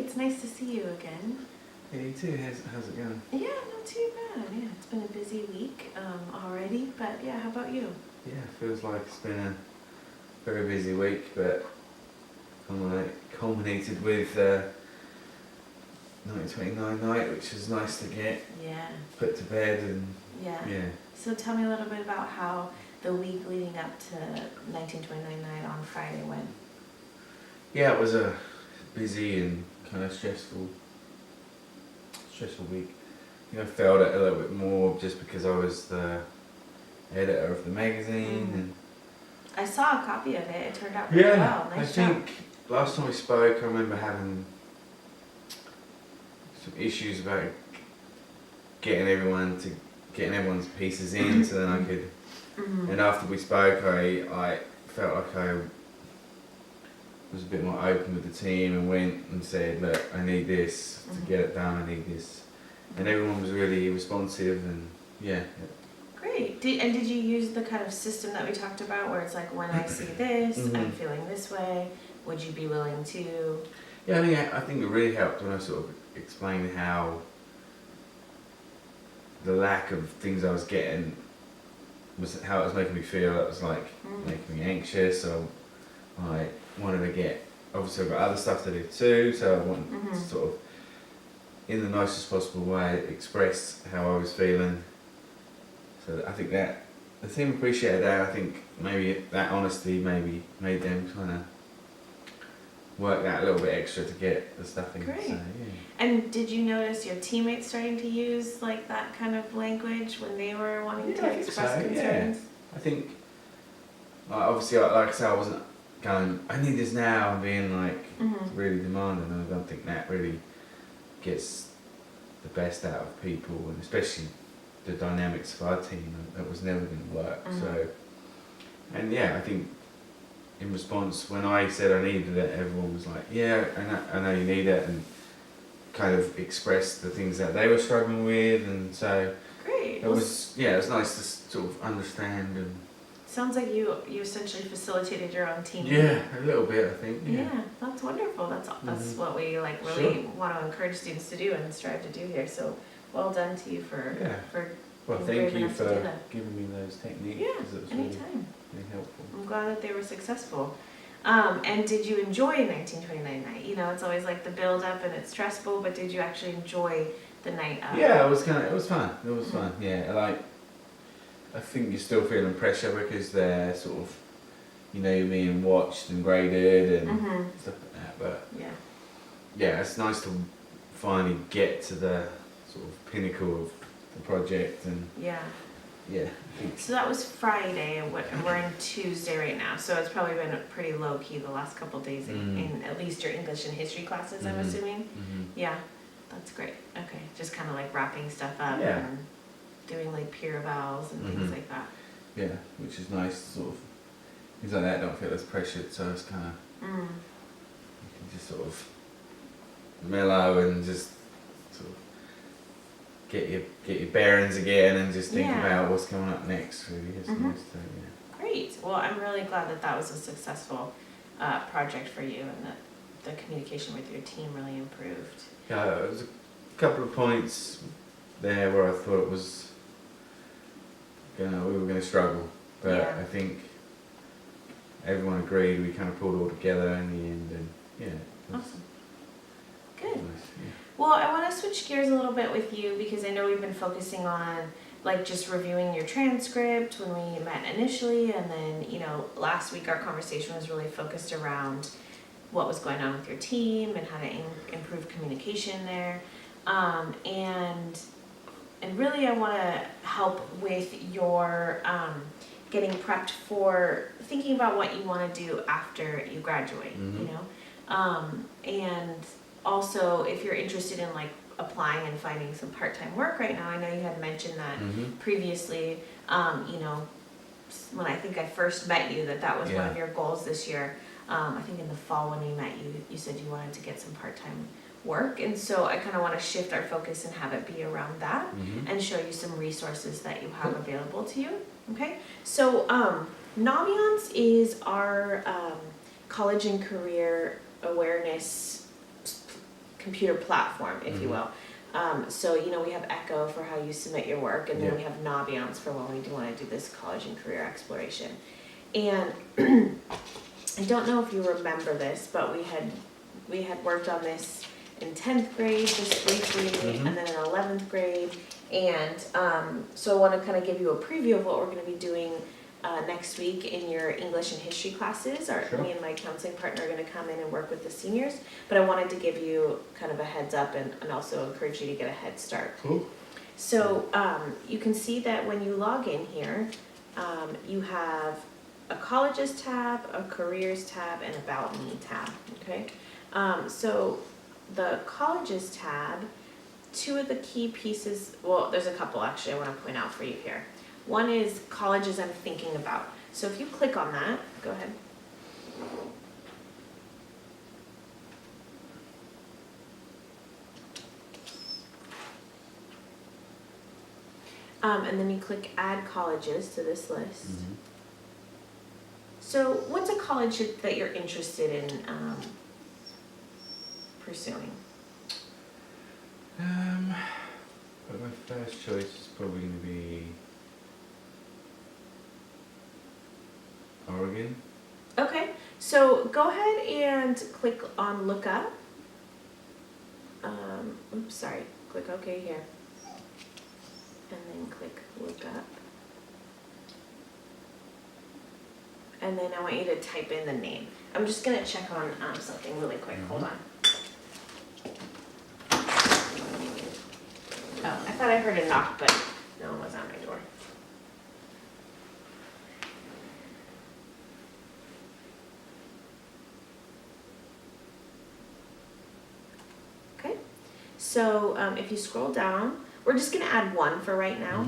It's nice to see you again. Yeah, you too. How's it going? Yeah, not too bad. Yeah, it's been a busy week already, but yeah, how about you? Yeah, feels like it's been a very busy week, but culminated with 1929 night, which was nice to get Yeah. put to bed and Yeah. yeah. So tell me a little bit about how the week leading up to 1929 night on Friday went. Yeah, it was a busy and kind of stressful week. I think I felt it a little bit more just because I was the editor of the magazine and I saw a copy of it. It turned out pretty well. Nice job. I think last time we spoke, I remember having some issues about getting everyone's pieces in, so then I could. And after we spoke, I felt like I was a bit more open with the team and went and said, look, I need this to get it done. I need this, and everyone was really responsive and yeah. Great. Did you use the kind of system that we talked about where it's like, when I see this, I'm feeling this way, would you be willing to? Yeah, I think it really helped when I sort of explained how the lack of things I was getting was how it was making me feel. It was like making me anxious. So I wanted to get, obviously I've got other stuff to do too, so I wanted to sort of, in the nicest possible way, express how I was feeling. So I think that the team appreciated that. I think maybe that honesty maybe made them kind of work that a little bit extra to get the stuff in. Great. So, yeah. And did you notice your teammates starting to use like that kind of language when they were wanting to express concerns? Yeah. I think, obviously, like I said, I wasn't going, I need this now, and being like really demanding, and I don't think that really gets the best out of people, and especially the dynamics of our team. That was never going to work. So, and yeah, I think in response, when I said I needed it, everyone was like, yeah, I know you need it, and kind of expressed the things that they were struggling with, and so great. it was nice to sort of understand. And sounds like you essentially facilitated your own team. Yeah, a little bit, I think. Yeah, that's wonderful. That's what we like really want to encourage students to do and strive to do here. So well done to you for well, thank you for giving me those techniques. Yeah, it was anytime. Really helpful. I'm glad that they were successful. And did you enjoy 1929 night? You know, it's always like the build up and it's stressful, but did you actually enjoy the night of? Yeah, it was fun. It was fun. Yeah, like I think you're still feeling pressure because they're sort of, you're being watched and graded and stuff like that. But yeah, it's nice to finally get to the sort of pinnacle of the project and yeah. So that was Friday, and we're in Tuesday right now. So it's probably been pretty low key the last couple of days in at least your English and history classes. I'm assuming. Yeah, that's great. Okay, just kind of like wrapping stuff up and doing like peer evals and things like that. Yeah, which is nice. Sort of things like that don't feel as pressured, so it's kind of you can just sort of mellow and just sort of get your bearings again and just think about what's coming up next. Really, it's nice to, Great. Well, I'm really glad that was a successful project for you, and that the communication with your team really improved. Yeah, there was a couple of points there where I thought it was, we were going to struggle, but I think everyone agreed. We kind of pulled it all together in the end, and awesome. Good. Nice, Well, I want to switch gears a little bit with you because I know we've been focusing on like just reviewing your transcript when we met initially, and then last week our conversation was really focused around what was going on with your team and how to improve communication there, and really I want to help with your getting prepped for thinking about what you want to do after you graduate. And also, if you're interested in like applying and finding some part-time work right now, I know you had mentioned that previously, when I think I first met you, that was one of your goals this year. I think in the fall when we met you said you wanted to get some part-time work. And so I kind of want to shift our focus and have it be around that and show you some resources that you have available to you. Okay, so Naviance is our college and career awareness computer platform, if you will. So, you know, we have Echo for how you submit your work, and then we have Naviance for when we do want to do this college and career exploration. And I don't know if you remember this, but we had worked on this in 10th grade just briefly, and then in 11th grade. And so I want to kind of give you a preview of what we're going to be doing next week in your English and history classes. Me and my counseling partner are going to come in and work with the seniors, but I wanted to give you kind of a heads up and also encourage you to get a head start. Cool. So you can see that when you log in here, you have a colleges tab, a careers tab, and about me tab, okay? So the colleges tab, two of the key pieces, well, there's a couple actually I want to point out for you here. One is colleges I'm thinking about. So if you click on that, go ahead. And then you click add colleges to this list. So what's a college that you're interested in pursuing? But my first choice is probably going to be Oregon. Okay, so go ahead and click on look up. Oops, sorry, click OK here. And then click look up. And then I want you to type in the name. I'm just gonna check on something really quick, hold on. Oh, I thought I heard a knock, but no one was at my door. Okay, so if you scroll down, we're just gonna add one for right now.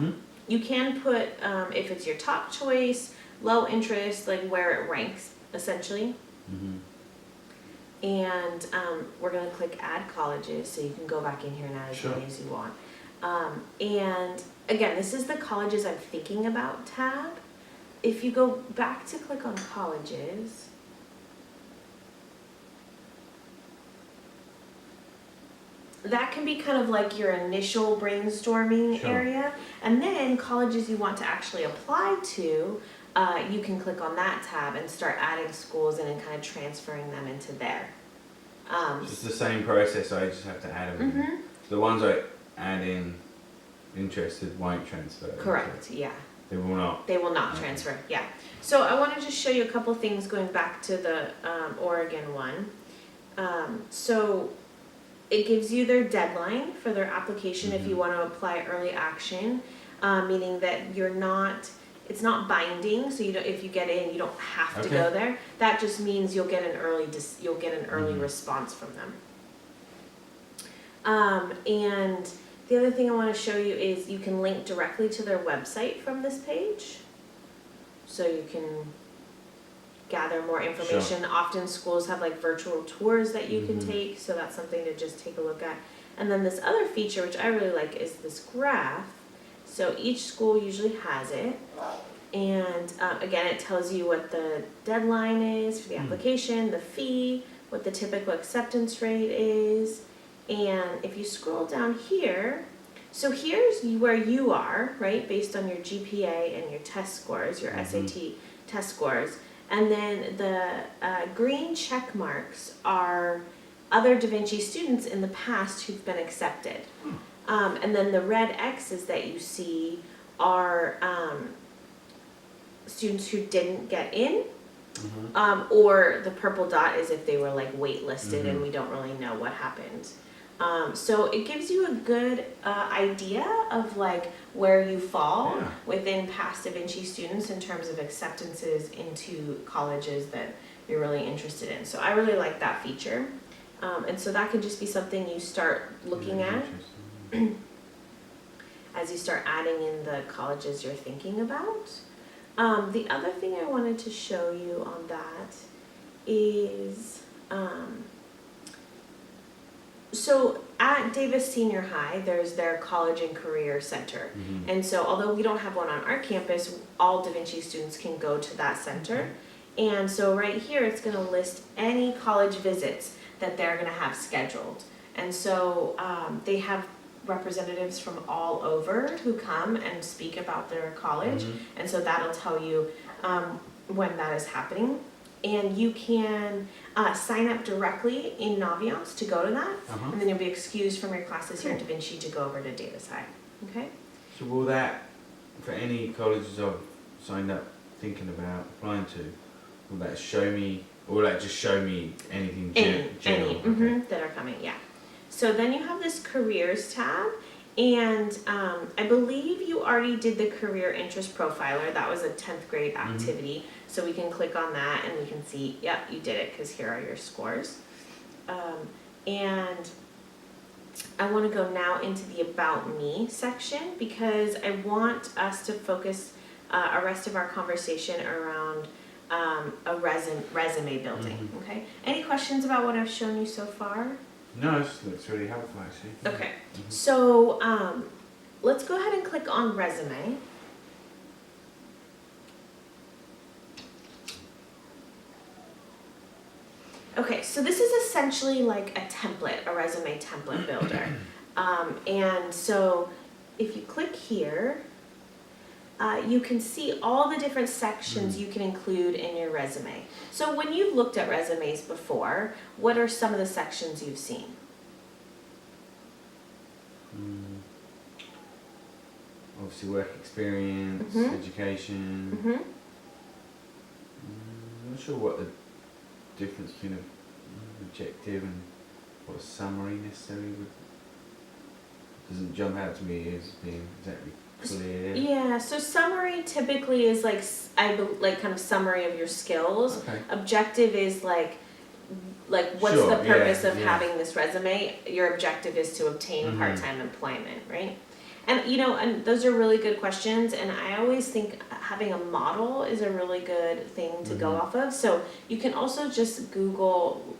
You can put, if it's your top choice, low interest, like where it ranks, essentially. And we're gonna click add colleges, so you can go back in here and add as many as you want. And again, this is the colleges I'm thinking about tab. If you go back to click on colleges, that can be kind of like your initial brainstorming area. And then colleges you want to actually apply to, you can click on that tab and start adding schools and then kind of transferring them into there. It's the same process, so I just have to add them in. The ones I add in interested won't transfer. Correct, yeah. They will not. They will not transfer, yeah. So I want to just show you a couple things going back to the Oregon one. So it gives you their deadline for their application if you want to apply early action, meaning that you're not, it's not binding, so you don't, if you get in, you don't have to go there. That just means you'll get an early response from them. And the other thing I want to show you is you can link directly to their website from this page, so you can gather more information. Often schools have like virtual tours that you can take, so that's something to just take a look at. And then this other feature, which I really like, is this graph. So each school usually has it, and again, it tells you what the deadline is for the application, the fee, what the typical acceptance rate is. And if you scroll down here, so here's where you are, right, based on your GPA and your test scores, your SAT test scores. And then the green check marks are other Da Vinci students in the past who've been accepted. And then the red X's that you see are students who didn't get in, or the purple dot is if they were like waitlisted and we don't really know what happened. So it gives you a good idea of like where you fall within past Da Vinci students in terms of acceptances into colleges that you're really interested in. So I really like that feature. And so that could just be something you start looking at as you start adding in the colleges you're thinking about. The other thing I wanted to show you on that is, so at Davis Senior High, there's their College and Career Center. And so although we don't have one on our campus, all Da Vinci students can go to that center. And so right here, it's gonna list any college visits that they're gonna have scheduled. And so they have representatives from all over who come and speak about their college. And so that'll tell you when that is happening. And you can sign up directly in Naviance to go to that. And then you'll be excused from your classes here at Da Vinci to go over to Datasci. Okay? So will that, for any colleges I've signed up thinking about applying to, will that show me, or will that just show me anything general? Any that are coming, yeah. So then you have this careers tab, and I believe you already did the career interest profiler. That was a 10th grade activity. So we can click on that and we can see, yep, you did it, because here are your scores. And I want to go now into the About Me section, because I want us to focus our rest of our conversation around a resume building. Okay. Any questions about what I've shown you so far? No, this looks really helpful actually. Okay. So let's go ahead and click on resume. Okay, so this is essentially like a template, a resume template builder. And so if you click here, you can see all the different sections you can include in your resume. So when you've looked at resumes before, what are some of the sections you've seen? Obviously work experience, education. I'm not sure what the difference between an objective and what a summary necessarily would, doesn't jump out to me as being exactly clear. Yeah, so summary typically is like kind of summary of your skills. Okay. Objective is like what's Sure, the purpose of yeah. having this resume? Your objective is to obtain part-time employment, right? And and those are really good questions, and I always think having a model is a really good thing to go off of. So you can also just Google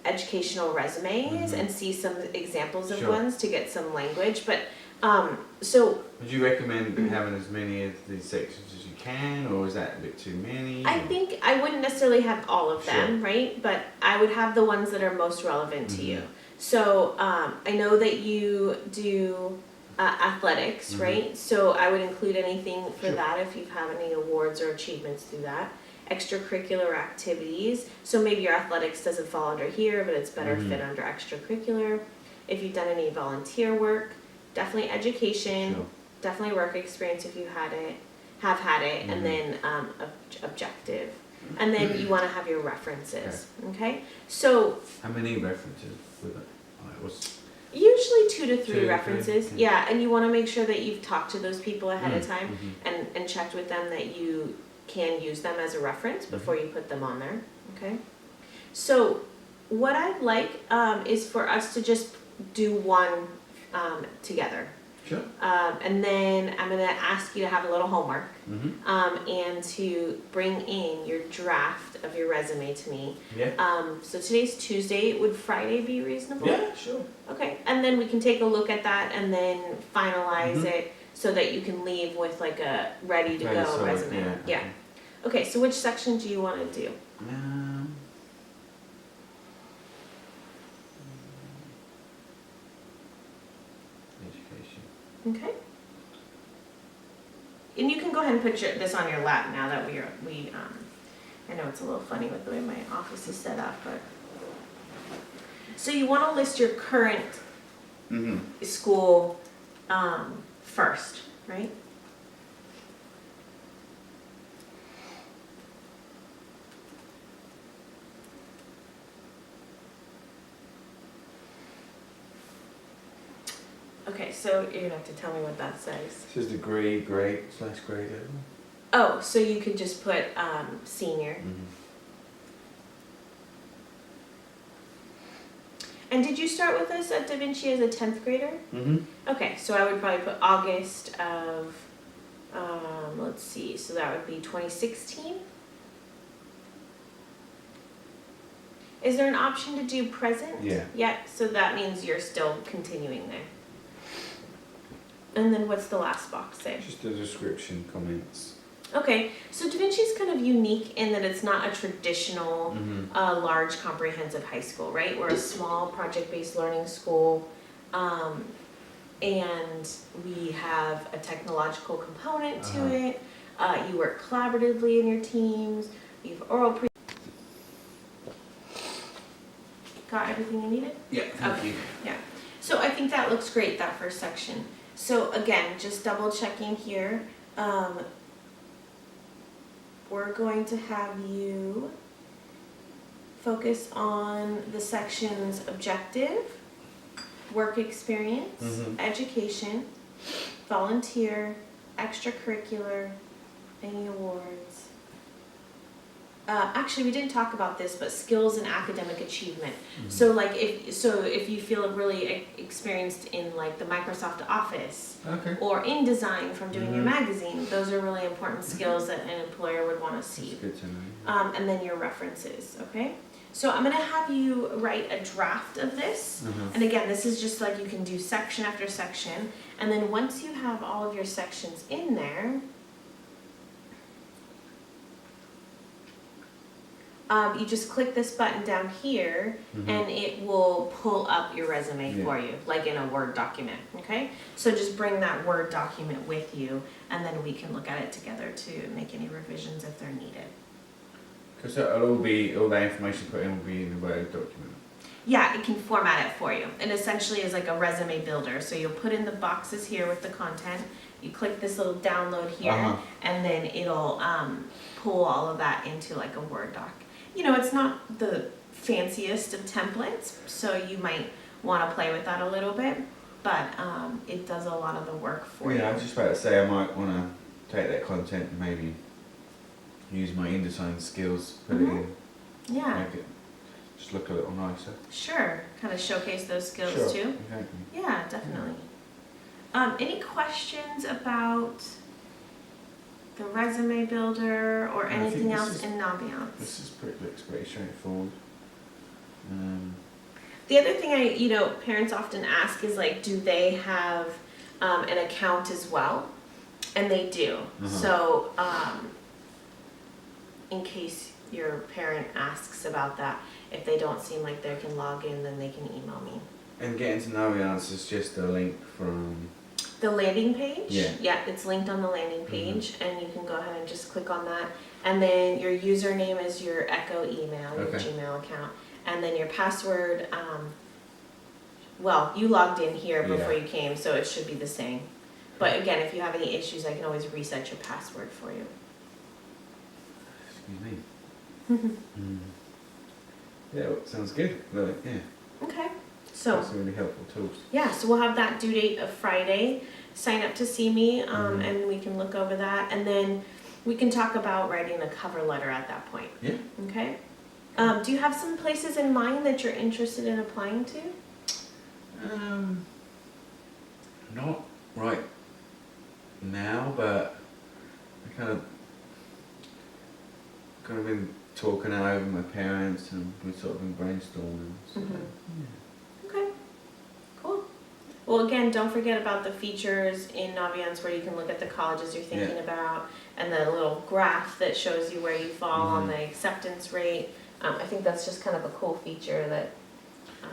educational resumes and see some examples of ones to get some language. But so would you recommend having as many of these sections as you can, or is that a bit too many? I think I wouldn't necessarily have all of them, right? But I would have the ones that are most relevant to you. So I know that you do athletics, right? So I would include anything for that if you have any awards or achievements through that. Extracurricular activities. So maybe your athletics doesn't fall under here, but it's better fit under extracurricular. If you've done any volunteer work, definitely education, definitely work experience if you have had it, and then objective. And then you want to have your references, okay? So how many references with it? usually 2 to 3 2 to references, 3, yeah, and you want to make sure that you've talked to those people ahead of time and checked with them that you can use them as a reference before you put them on there, okay? So what I'd like is for us to just do one together. Sure. And then I'm going to ask you to have a little homework and to bring in your draft of your resume to me. Yeah. So today's Tuesday. Would Friday be reasonable? Yeah, sure. Okay. And then we can take a look at that and then finalize it so that you can leave with like a ready to go resume. Yeah. Okay. So which section do you want to do? Okay. And you can go ahead and put this on your lap now that I know it's a little funny with the way my office is set up, but. So you want to list your current school first, right? Okay, so you're gonna have to tell me what that says. It says degree, grade / grade level. Oh, so you could just put senior. And did you start with us at Da Vinci as a 10th grader? Okay, so I would probably put August of, let's see, so that would be 2016. Is there an option to do present? Yeah. Yeah, so that means you're still continuing there. And then what's the last box say? Just a description, comments. Okay, so Da Vinci's kind of unique in that it's not a traditional, large comprehensive high school, right? We're a small project-based learning school, and we have a technological component to it. You work collaboratively in your teams. You have oral pre. Got everything you needed? Yeah, thank you. Yeah. So I think that looks great, that first section. So again, just double checking here. We're going to have you focus on the section's objective, work experience, education, volunteer, extracurricular, any awards. Actually, we didn't talk about this, but skills and academic achievement. So like if you feel really experienced in like the Microsoft Office or in design from doing your magazine, those are really important skills that an employer would want to see. That's good to know. And then your references, okay? So I'm gonna have you write a draft of this. And again, this is just like you can do section after section. And then once you have all of your sections in there, you just click this button down here and it will pull up your resume for you, like in a Word document, okay? So just bring that Word document with you and then we can look at it together to make any revisions if they're needed. Because all that information put in will be in the Word document. Yeah, it can format it for you. It essentially is like a resume builder. So you'll put in the boxes here with the content, you click this little download here, and then it'll pull all of that into like a Word doc. You know, it's not the fanciest of templates, so you might want to play with that a little bit, but it does a lot of the work for you. Yeah, I was just about to say I might want to take that content and maybe use my InDesign skills, put it in, make it just look a little nicer. Sure, kind of showcase those skills too. Exactly. Yeah, definitely. Any questions about the resume builder or anything else in Naviance? This looks pretty straightforward. The other thing parents often ask is like, do they have an account as well? And they do. So, in case your parent asks about that, if they don't seem like they can log in, then they can email me. And getting to Naviance is just a link from the landing page? Yeah, it's linked on the landing page, and you can go ahead and just click on that. And then your username is your Echo email, your Gmail account. And then your password, you logged in here before you came, so it should be the same. But again, if you have any issues, I can always reset your password for you. Excuse me. Yeah, sounds good. Okay. So that's a really helpful tools. Yeah, so we'll have that due date of Friday. Sign up to see me, and we can look over that, and then we can talk about writing a cover letter at that point. Yeah. Okay. Do you have some places in mind that you're interested in applying to? Not right now, but I kind of been talking out over my parents, and we've sort of been brainstorming. So, Okay, cool. Well, again, don't forget about the features in Naviance where you can look at the colleges you're thinking about, and the little graph that shows you where you fall on the acceptance rate. I think that's just kind of a cool feature that. My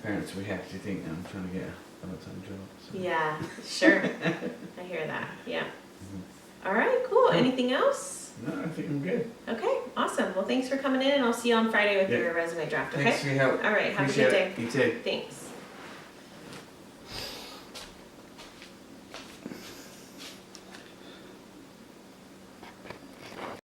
parents will be happy to think that I'm trying to get a part-time job. So. Yeah, sure. I hear that. Yeah. All right, cool. Anything else? No, I think I'm good. Okay, awesome. Well, thanks for coming in, and I'll see you on Friday with your resume draft, okay? Thanks for your help. All right, have a good day. You too. Thanks.